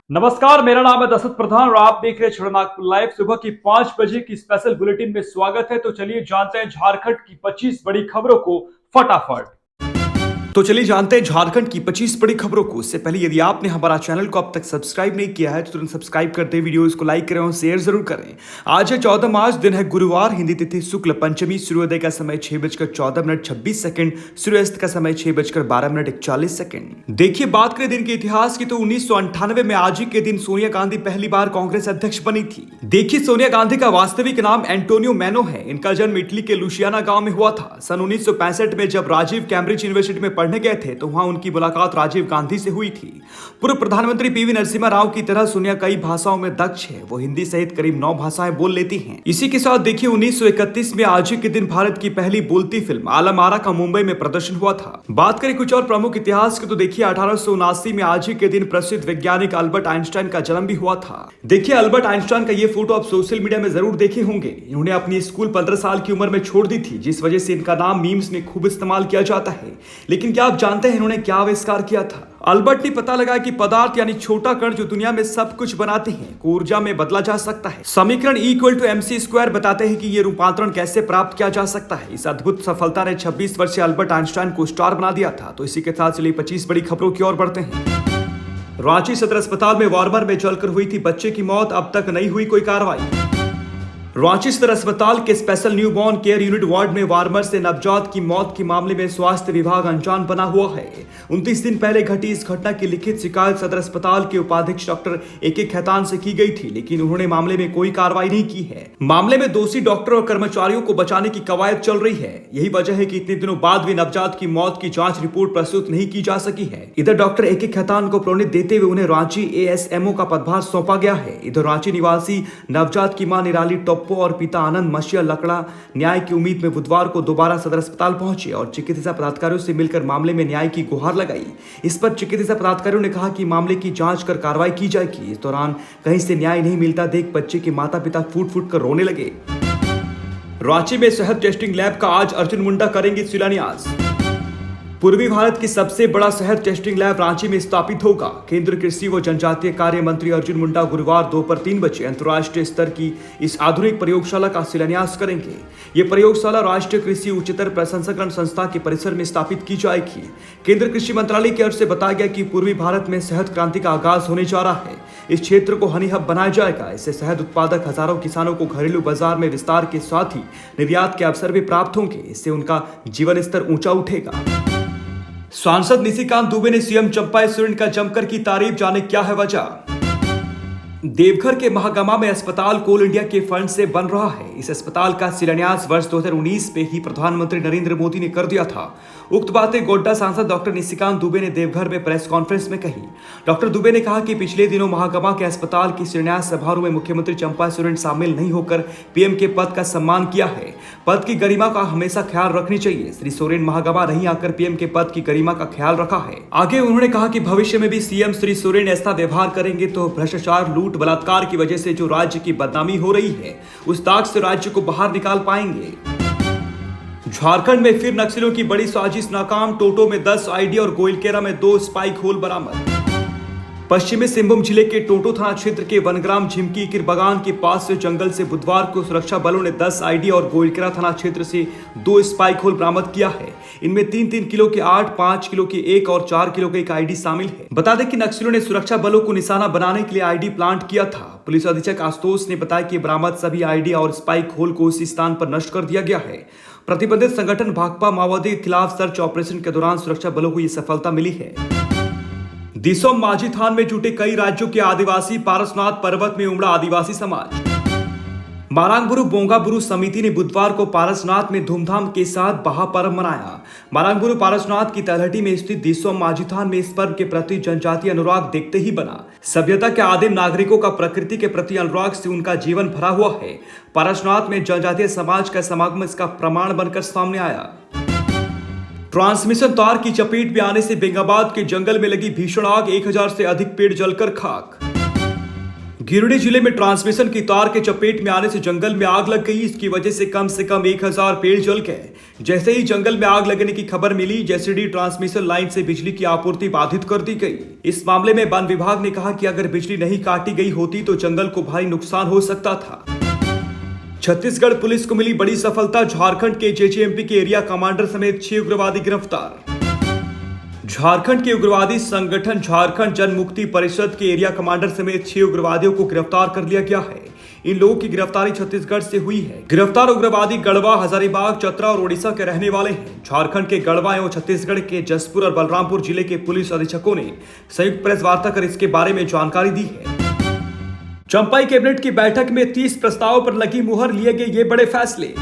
नमस्कार, मेरा नाम है दशरथ प्रधान और आप देख रहे हैं छड़नागपुर लाइव। सुबह की 5 बजे की स्पेशल बुलेटिन में स्वागत है। तो चलिए जानते हैं झारखंड की 25 बड़ी खबरों को फटाफट। तो चलिए जानते हैं झारखंड की 25 बड़ी खबरों को। उससे पहले यदि आपने हमारा चैनल को अब तक सब्सक्राइब नहीं किया है तो तुरंत सब्सक्राइब करते, वीडियोस को लाइक करें और शेयर जरूर करें। आज है 14 मार्च, दिन है गुरुवार, हिंदी तिथि शुक्ल पंचमी, सूर्योदय का समय 6:14 सूर्यास्त का समय 6:12:41। देखिए, बात करें दिन के इतिहास की तो 1998 में आज ही के दिन सोनिया गांधी पहली बार कांग्रेस अध्यक्ष बनी थी। देखिए, सोनिया गांधी का वास्तविक नाम एंटोनियो मैनो है। इनका जन्म इटली के लुसियाना गांव में हुआ था। सन 1965 में जब राजीव कैम्ब्रिज यूनिवर्सिटी में पढ़ने गए थे तो वहां उनकी मुलाकात राजीव गांधी से हुई थी। पूर्व प्रधानमंत्री पीवी नरसिम्हा राव की तरह सोनिया कई भाषाओं में दक्ष है। वो हिंदी सहित करीब 9 भाषाएं बोल लेती हैं। इसी के साथ देखिए, 1931 में आज ही के दिन भारत की पहली बोलती फिल्म आलम आरा का मुंबई में प्रदर्शन हुआ था। बात करें कुछ और प्रमुख इतिहास की तो देखिए, 1879 में आज ही के दिन प्रसिद्ध वैज्ञानिक अल्बर्ट आइंस्टाइन का जन्म भी हुआ था। देखिए, अल्बर्ट आइंस्टाइन का ये फोटो आप सोशल मीडिया में जरूर देखे होंगे। इन्होंने अपनी स्कूल 15 साल की उम्र में छोड़ दी थी, जिस वजह से इनका नाम मीम्स में खूब इस्तेमाल किया जाता है। लेकिन क्या आप जानते हैं इन्होंने क्या आविष्कार किया था? अल्बर्ट ने पता लगाया कि पदार्थ यानी छोटा कण जो दुनिया में सब कुछ बनाते हैं को ऊर्जा में बदला जा सकता है। समीकरण E=mc² बताते हैं कि ये रूपांतरण कैसे प्राप्त किया जा सकता है। इस अद्भुत सफलता ने 26 वर्षीय अल्बर्ट आइंस्टाइन को स्टार बना दिया था। तो इसी के साथ चलिए 25 बड़ी खबरों की ओर बढ़ते हैं। रांची सदर अस्पताल में वार्मर में जलकर हुई थी बच्चे की मौत, अब तक नहीं हुई कोई कार्रवाई। रांची सदर अस्पताल के special newborn care unit ward में वार्मर से नवजात की मौत के मामले में स्वास्थ्य विभाग अनजान बना हुआ है। 29 दिन पहले घटी इस घटना की लिखित शिकायत सदर अस्पताल के उपाधीक्षक डॉक्टर ए.के. खैतान से की गई थी, लेकिन उन्होंने मामले में कोई कार्रवाई नहीं की है। मामले में दोषी डॉक्टर और कर्मचारियों को बचाने की कवायद चल रही है। यही वजह है कि इतने दिनों बाद भी नवजात की मौत की जांच रिपोर्ट प्रस्तुत नहीं की जा सकी है। इधर डॉक्टर ए.के. खैतान को प्रोन्नत देते हुए उन्हें रांची ASMO का पदभार सौंपा गया है। इधर रांची निवासी नवजात की मां निराली टोप्पो और पिता आनंद मशिया लकड़ा न्याय की उम्मीद में बुधवार को दोबारा सदर अस्पताल पहुंचे और चिकित्सा पदाधिकारियों से मिलकर मामले में न्याय की गुहार लगाई। इस पर चिकित्सा पदाधिकारियों ने कहा कि मामले की जांच कर कार्रवाई की जाएगी। इस दौरान कहीं से न्याय नहीं मिलता देख बच्चे के माता पिता फूट फूट कर रोने लगे। रांची में शहद टेस्टिंग लैब का आज अर्जुन मुंडा करेंगे शिलान्यास। पूर्वी भारत की सबसे बड़ा शहद टेस्टिंग लैब रांची में स्थापित होगा। केंद्रीय कृषि व जनजातीय कार्य मंत्री अर्जुन मुंडा गुरुवार दोपहर 3 बजे अंतर्राष्ट्रीय स्तर की इस आधुनिक प्रयोगशाला का शिलान्यास करेंगे। ये प्रयोगशाला राष्ट्रीय कृषि उच्चतर प्रसंस्करण संस्था के परिसर में स्थापित की जाएगी। केंद्रीय कृषि मंत्रालय की ओर से बताया गया कि पूर्वी भारत में शहद क्रांति का आगाज होने जा रहा है। इस क्षेत्र को हनी हब बनाया जाएगा। इससे शहद उत्पादक हजारों किसानों को घरेलू बाजार में विस्तार के साथ ही निर्यात के अवसर भी प्राप्त होंगे। इससे उनका जीवन स्तर ऊंचा उठेगा। सांसद निशिकांत दुबे ने सीएम चंपा सोरेन का जमकर की तारीफ, जाने क्या है वजह। देवघर के महागामा में अस्पताल कोल इंडिया के फंड से बन रहा है। इस अस्पताल का शिलान्यास वर्ष 2019 में ही प्रधानमंत्री नरेंद्र मोदी ने कर दिया था। उक्त बातें गोड्डा सांसद डॉक्टर निशिकांत दुबे ने देवघर में प्रेस कॉन्फ्रेंस में कही। डॉक्टर दुबे ने कहा कि पिछले दिनों महागामा के अस्पताल की शिलान्यास समारोह में मुख्यमंत्री चंपा सोरेन शामिल नहीं होकर पीएम के पद का सम्मान किया है। पद की गरिमा का हमेशा ख्याल रखनी चाहिए। श्री सोरेन महागामा नहीं आकर पीएम के पद की गरिमा का ख्याल रखा है। आगे उन्होंने कहा कि भविष्य में भी सीएम श्री सोरेन ऐसा व्यवहार करेंगे तो भ्रष्टाचार, लूट, बलात्कार की वजह से जो राज्य की बदनामी हो रही है उस दाग से राज्य को बाहर निकाल पाएंगे। झारखंड में फिर नक्सलियों की बड़ी साजिश नाकाम, टोटो में 10 आईडी और गोइलकेरा में 2 स्पाइक होल बरामद। पश्चिमी सिंहभूम जिले के टोटो थाना क्षेत्र के वनग्राम झिमकी किर बगान के पास से जंगल से बुधवार को सुरक्षा बलों ने 10 आईडी और गोइलकेरा थाना क्षेत्र से 2 स्पाइक होल बरामद किया है। इनमें 3-3 किलो के 8, 5 किलो के 1 और 4 किलो के 1 आईडी शामिल है। बता दें कि नक्सलियों ने सुरक्षा बलों को निशाना बनाने के लिए आईडी प्लांट किया था। पुलिस अधीक्षक आशुतोष ने बताया कि बरामद सभी आईडी और स्पाइक होल को उसी स्थान पर नष्ट कर दिया गया है। प्रतिबंधित संगठन भाकपा माओवादी के खिलाफ सर्च ऑपरेशन के दौरान सुरक्षा बलों को यह सफलता मिली है। दिसोम माझी थान में जुटे कई राज्यों के आदिवासी, पारसनाथ पर्वत में उमड़ा आदिवासी समाज। मारांगबुरु बोंगाबुरु समिति ने बुधवार को पारसनाथ में धूमधाम के साथ बहा पर्व मनाया। मारांगबुरु पारसनाथ की तलहटी में स्थित दिसोम माझीथान में इस पर्व के प्रति जनजातीय अनुराग देखते ही बना। सभ्यता के आदिम नागरिकों का प्रकृति के प्रति अनुराग से उनका जीवन भरा हुआ है। पारसनाथ में जनजातीय समाज का समागम इसका प्रमाण बनकर सामने आया। ट्रांसमिशन तार की चपेट में आने से बेंगाबाद के जंगल में लगी भीषण आग, 1000 से अधिक पेड़ जलकर खाक। गिरिडीह जिले में ट्रांसमिशन की तार के चपेट में आने से जंगल में आग लग गई। इसकी वजह से कम 1000 पेड़ जल गए। जैसे ही जंगल में आग लगने की खबर मिली, जैसीडीह ट्रांसमिशन लाइन से बिजली की आपूर्ति बाधित कर दी गई। इस मामले में वन विभाग ने कहा कि अगर बिजली नहीं काटी गई होती तो जंगल को भारी नुकसान हो सकता था। छत्तीसगढ़ पुलिस को मिली बड़ी सफलता। झारखंड के जेजेएमपी के एरिया कमांडर समेत 6 उग्रवादी गिरफ्तार। झारखंड के उग्रवादी संगठन झारखंड जन मुक्ति परिषद के एरिया कमांडर समेत 6 उग्रवादियों को गिरफ्तार कर लिया गया है। इन लोगों की गिरफ्तारी छत्तीसगढ़ से हुई है। गिरफ्तार उग्रवादी गढ़वा, हजारीबाग, चतरा और ओडिशा के रहने वाले हैं। झारखंड के गढ़वा एवं छत्तीसगढ़ के जसपुर और बलरामपुर जिले के पुलिस अधीक्षकों ने संयुक्त प्रेस वार्ता कर इसके बारे में जानकारी दी है। चंपाई कैबिनेट की बैठक में 30 प्रस्तावों पर लगी मुहर, लिए गए ये बड़े फैसले।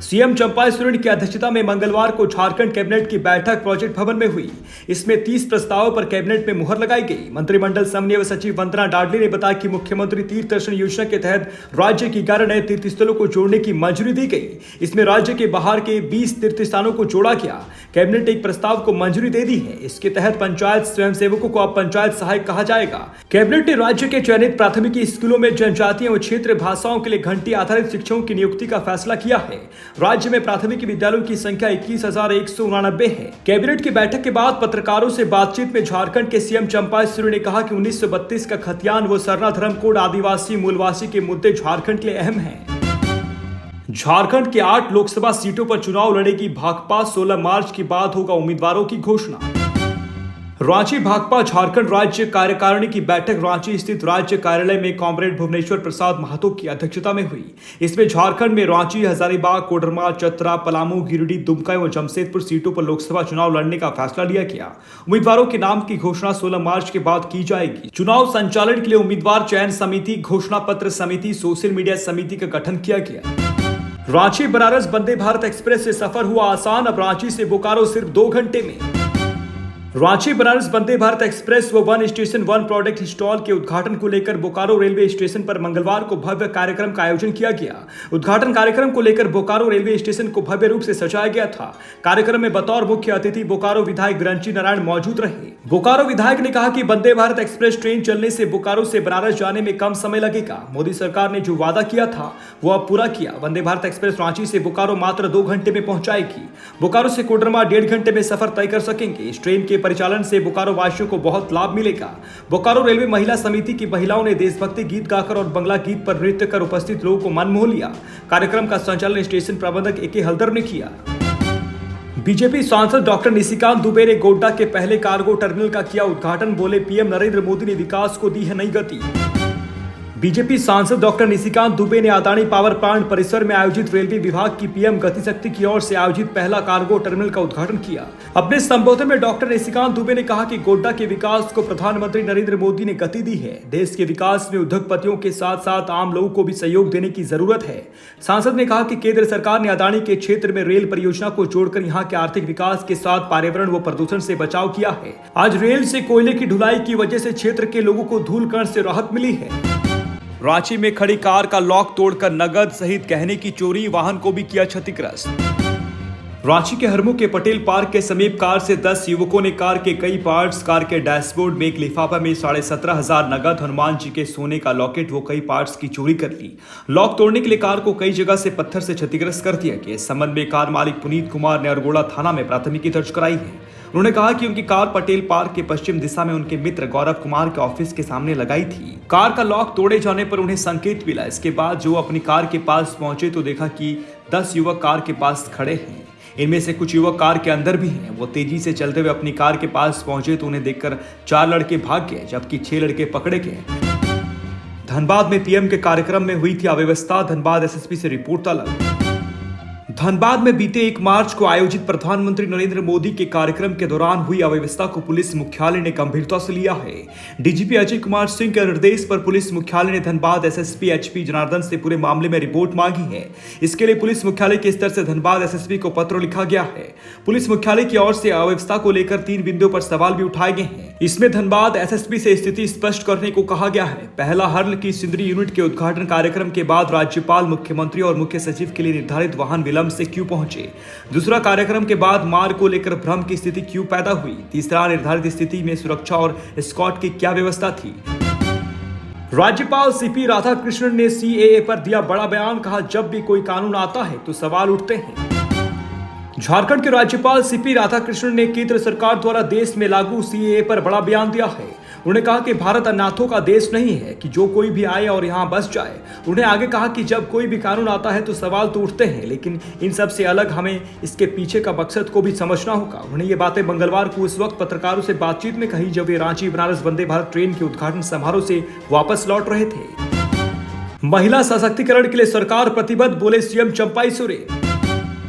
सीएम चंपाई सोरेन की अध्यक्षता में मंगलवार को झारखंड कैबिनेट की बैठक प्रोजेक्ट भवन में हुई। इसमें 30 प्रस्तावों पर कैबिनेट में मुहर लगाई गई। मंत्रिमंडल समन्वय सचिव वंदना डाडली ने बताया कि मुख्यमंत्री तीर्थ दर्शन योजना के तहत राज्य की 11 नए तीर्थ स्थलों को जोड़ने की मंजूरी दी गई। इसमें राज्य के बाहर के 20 तीर्थ स्थानों को जोड़ा गया। कैबिनेट एक प्रस्ताव को मंजूरी दे दी है। इसके तहत पंचायत स्वयंसेवकों को अब पंचायत सहायक कहा जाएगा। कैबिनेट ने राज्य के चयनित प्राथमिक स्कूलों में जनजातीय एवं क्षेत्रीय भाषाओं के लिए घंटी आधारित शिक्षकों की नियुक्ति का फैसला किया है। राज्य में प्राथमिक विद्यालयों की संख्या 21,189 है। कैबिनेट की बैठक के बाद पत्रकारों से बातचीत में झारखंड के सीएम चंपाई सोरेन ने कहा कि 1932 का खतियान व सरना धर्म कोड, आदिवासी मूलवासी के मुद्दे झारखंड के लिए अहम हैं। झारखंड के 8 लोकसभा सीटों पर चुनाव लड़ेगी भाकपा। 16 मार्च के बाद होगा उम्मीदवारों की घोषणा। रांची भाकपा झारखंड राज्य कार्यकारिणी की बैठक रांची स्थित राज्य कार्यालय में कॉमरेड भुवनेश्वर प्रसाद महतो की अध्यक्षता में हुई। इसमें झारखंड में रांची, हजारीबाग, कोडरमा, चतरा, पलामू, गिरिडीह, दुमका एवं जमशेदपुर सीटों पर लोकसभा चुनाव लड़ने का फैसला लिया गया। उम्मीदवारों के नाम की घोषणा 16 मार्च के बाद की जाएगी। चुनाव संचालन के लिए उम्मीदवार चयन समिति, घोषणा पत्र समिति, सोशल मीडिया समिति का गठन किया गया। रांची बनारस वंदे भारत एक्सप्रेस से सफर हुआ आसान। अब रांची से बोकारो सिर्फ 2 घंटे में। रांची बनारस वंदे भारत एक्सप्रेस व 1 स्टेशन 1 प्रोडक्ट स्टॉल के उद्घाटन को लेकर बोकारो रेलवे स्टेशन पर मंगलवार को भव्य कार्यक्रम का आयोजन किया गया। उद्घाटन कार्यक्रम को लेकर बोकारो रेलवे स्टेशन को भव्य रूप से सजाया गया था। कार्यक्रम में बतौर मुख्य अतिथि बोकारो विधायक बिरंची नारायण मौजूद रहे। बोकारो विधायक ने कहा कि वंदे भारत एक्सप्रेस ट्रेन चलने से बोकारो से बनारस जाने में कम समय लगेगा। मोदी सरकार ने जो वादा किया था वो अब पूरा किया। वंदे भारत एक्सप्रेस रांची से बोकारो मात्र 2 घंटे में पहुंचाएगी। बोकारो से कोडरमा 1.5 घंटे में सफर तय कर सकेंगे। इस ट्रेन के परिचालन से बोकारो वासियों को बहुत लाभ मिलेगा। बोकारो रेलवे महिला समिति की महिलाओं ने देशभक्ति गीत गाकर और बंगला गीत पर नृत्य कर उपस्थित लोगों को मन मोह लिया। कार्यक्रम का संचालन स्टेशन प्रबंधक ए.के. हल्दर ने किया। बीजेपी सांसद डॉक्टर निशिकांत दुबे ने गोड्डा के पहले कार्गो टर्मिनल का किया उद्घाटन। बोले, पीएम नरेंद्र मोदी ने विकास को दी है नई गति। बीजेपी सांसद डॉक्टर निशिकांत दुबे ने अदानी पावर प्लांट परिसर में आयोजित रेलवे विभाग की पीएम गति शक्ति की ओर से आयोजित पहला कार्गो टर्मिनल का उद्घाटन किया। अपने संबोधन में डॉक्टर निशिकांत दुबे ने कहा कि गोड्डा के विकास को प्रधानमंत्री नरेंद्र मोदी ने गति दी है। देश के विकास में उद्योगपतियों के साथ साथ आम लोगों को भी सहयोग देने की जरूरत है। सांसद ने कहा कि केंद्र सरकार ने अदानी के क्षेत्र में रेल परियोजना को जोड़कर यहाँ के आर्थिक विकास के साथ पर्यावरण व प्रदूषण से बचाव किया है। आज रेल से कोयले की ढुलाई की वजह से क्षेत्र के लोगों को धूलकण से राहत मिली है। रांची में खड़ी कार का लॉक तोड़कर नगद सहित गहने की चोरी, वाहन को भी किया क्षतिग्रस्त। रांची के हरमू के पटेल पार्क के समीप कार से 10 युवकों ने कार के कई पार्ट्स, कार के डैशबोर्ड में एक लिफाफा में 17,500 नगद, हनुमान जी के सोने का लॉकेट वो कई पार्ट्स की चोरी कर ली। लॉक तोड़ने के लिए कार को कई जगह से पत्थर से क्षतिग्रस्त कर दिया गया। इस संबंध में कार मालिक पुनीत कुमार ने अरगोड़ा थाना में प्राथमिकी दर्ज कराई है। उन्होंने कहा कि उनकी कार पटेल पार्क के पश्चिम दिशा में उनके मित्र गौरव कुमार के ऑफिस के सामने लगाई थी। कार का लॉक तोड़े जाने पर उन्हें संकेत मिला। इसके बाद जो अपनी कार के पास पहुंचे तो देखा कि 10 युवक कार के पास खड़े हैं। इनमें से कुछ युवक कार के अंदर भी हैं। वो तेजी से चलते हुए अपनी कार के पास पहुंचे तो उन्हें देखकर 4 लड़के भाग गए, जबकि 6 लड़के पकड़े गए। धनबाद में पीएम के कार्यक्रम में हुई थी अव्यवस्था। धनबाद एसएसपी से रिपोर्ट तलब। धनबाद में बीते 1 मार्च को आयोजित प्रधानमंत्री नरेंद्र मोदी के कार्यक्रम के दौरान हुई अव्यवस्था को पुलिस मुख्यालय ने गंभीरता से लिया है। डीजीपी अजय कुमार सिंह के निर्देश पर पुलिस मुख्यालय ने धनबाद एसएसपी एचपी जनार्दन से पूरे मामले में रिपोर्ट मांगी है। इसके लिए पुलिस मुख्यालय के स्तर से धनबाद एसएसपी को पत्र लिखा गया है। पुलिस मुख्यालय की ओर से अव्यवस्था को लेकर 3 बिंदुओं पर सवाल भी उठाए गए हैं। इसमें धनबाद एसएसपी से स्थिति स्पष्ट करने को कहा गया है। पहला, हर्ल की सिंदरी यूनिट के उद्घाटन कार्यक्रम के बाद राज्यपाल, मुख्यमंत्री और मुख्य सचिव के लिए निर्धारित वाहन विलंब से क्यों पहुंचे। दूसरा, कार्यक्रम के बाद मार्ग को लेकर भ्रम की स्थिति क्यों पैदा हुई। तीसरा, निर्धारित स्थिति में सुरक्षा और एस्कॉर्ट की क्या व्यवस्था थी। राज्यपाल सीपी राधाकृष्णन ने सीएए पर दिया बड़ा बयान। कहा, जब भी कोई कानून आता है तो सवाल उठते हैं। झारखंड के राज्यपाल सीपी राधाकृष्णन ने केंद्र सरकार द्वारा देश में लागू सीएए पर बड़ा बयान दिया है। उन्होंने कहा कि भारत अनाथों का देश नहीं है कि जो कोई भी आए और यहां बस जाए। उन्होंने आगे कहा कि जब कोई भी कानून आता है तो सवाल तो उठते हैं, लेकिन इन सब से अलग हमें इसके पीछे का मकसद को भी समझना होगा। उन्होंने ये बातें मंगलवार को उस वक्त पत्रकारों से बातचीत में कही जब वे रांची बनारस वंदे भारत ट्रेन के उद्घाटन समारोह से वापस लौट रहे थे। महिला सशक्तिकरण के लिए सरकार प्रतिबद्ध, बोले सीएम चंपाई सोरेन।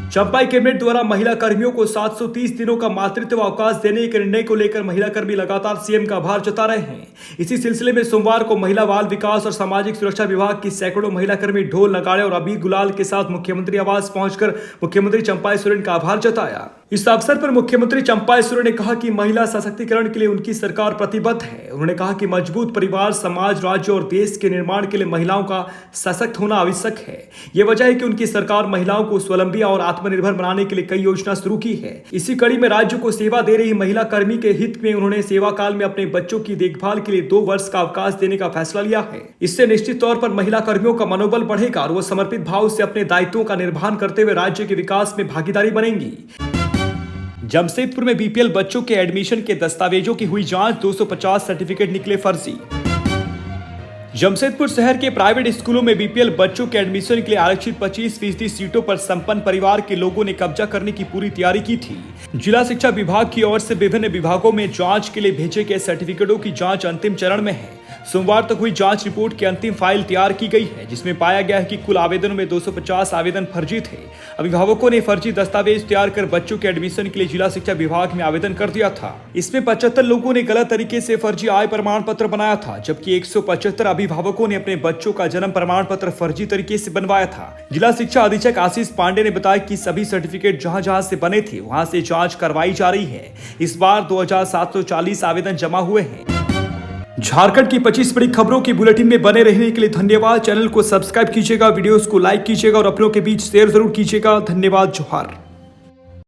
चंपाई कैबिनेट द्वारा महिला कर्मियों को 730 दिनों का मातृत्व अवकाश देने के निर्णय को लेकर महिला कर्मी लगातार सीएम का आभार जता रहे हैं। इसी सिलसिले में सोमवार को महिला बाल विकास और सामाजिक सुरक्षा विभाग की सैकड़ों महिला कर्मी ढोल नगाड़े और अबीर गुलाल के साथ मुख्यमंत्री आवास पहुंचकर मुख्यमंत्री चंपाई सोरेन का आभार जताया। इस अवसर पर मुख्यमंत्री चंपाई सोरेन ने कहा कि महिला सशक्तिकरण के लिए उनकी सरकार प्रतिबद्ध है। उन्होंने कहा कि मजबूत परिवार, समाज, राज्य और देश के निर्माण के लिए महिलाओं का सशक्त होना आवश्यक है। ये वजह है कि उनकी सरकार महिलाओं को स्वावलंबी और आत्मनिर्भर बनाने के लिए कई योजना शुरू की है। इसी कड़ी में राज्य को सेवा दे रही महिला कर्मी के हित में उन्होंने सेवा काल में अपने बच्चों की देखभाल के लिए 2 वर्ष का अवकाश देने का फैसला लिया है। इससे निश्चित तौर पर महिला कर्मियों का मनोबल बढ़ेगा और वो समर्पित भाव से अपने दायित्वों का निर्वहन करते हुए राज्य के विकास में भागीदारी बनेंगी। जमशेदपुर में बीपीएल बच्चों के एडमिशन के दस्तावेजों की हुई जांच, 250 सर्टिफिकेट निकले फर्जी। जमशेदपुर शहर के प्राइवेट स्कूलों में बीपीएल बच्चों के एडमिशन के लिए आरक्षित 25% सीटों पर संपन्न परिवार के लोगों ने कब्जा करने की पूरी तैयारी की थी। जिला शिक्षा विभाग की ओर से विभिन्न विभागों में जांच के लिए भेजे गए सर्टिफिकेटों की जांच अंतिम चरण में है। सोमवार तक हुई जांच रिपोर्ट की अंतिम फाइल तैयार की गई है, जिसमें पाया गया है कि कुल आवेदनों में 250 आवेदन फर्जी थे। अभिभावकों ने फर्जी दस्तावेज तैयार कर बच्चों के एडमिशन के लिए जिला शिक्षा विभाग में आवेदन कर दिया था। इसमें 75 लोगों ने गलत तरीके से फर्जी आय प्रमाण पत्र बनाया था, जबकि 175 अभिभावकों ने अपने बच्चों का जन्म प्रमाण पत्र फर्जी तरीके से बनवाया था। जिला शिक्षा अधीक्षक आशीष पांडे ने बताया कि सभी सर्टिफिकेट जहां जहां से बने थे वहां से जांच करवाई जा रही है। इस बार 2740 आवेदन जमा हुए हैं। झारखंड की 25 बड़ी खबरों की बुलेटिन में बने रहने के लिए धन्यवाद। चैनल को सब्सक्राइब कीजिएगा, वीडियोस को लाइक कीजिएगा और अपनों के बीच शेयर जरूर कीजिएगा। धन्यवाद। जोहार।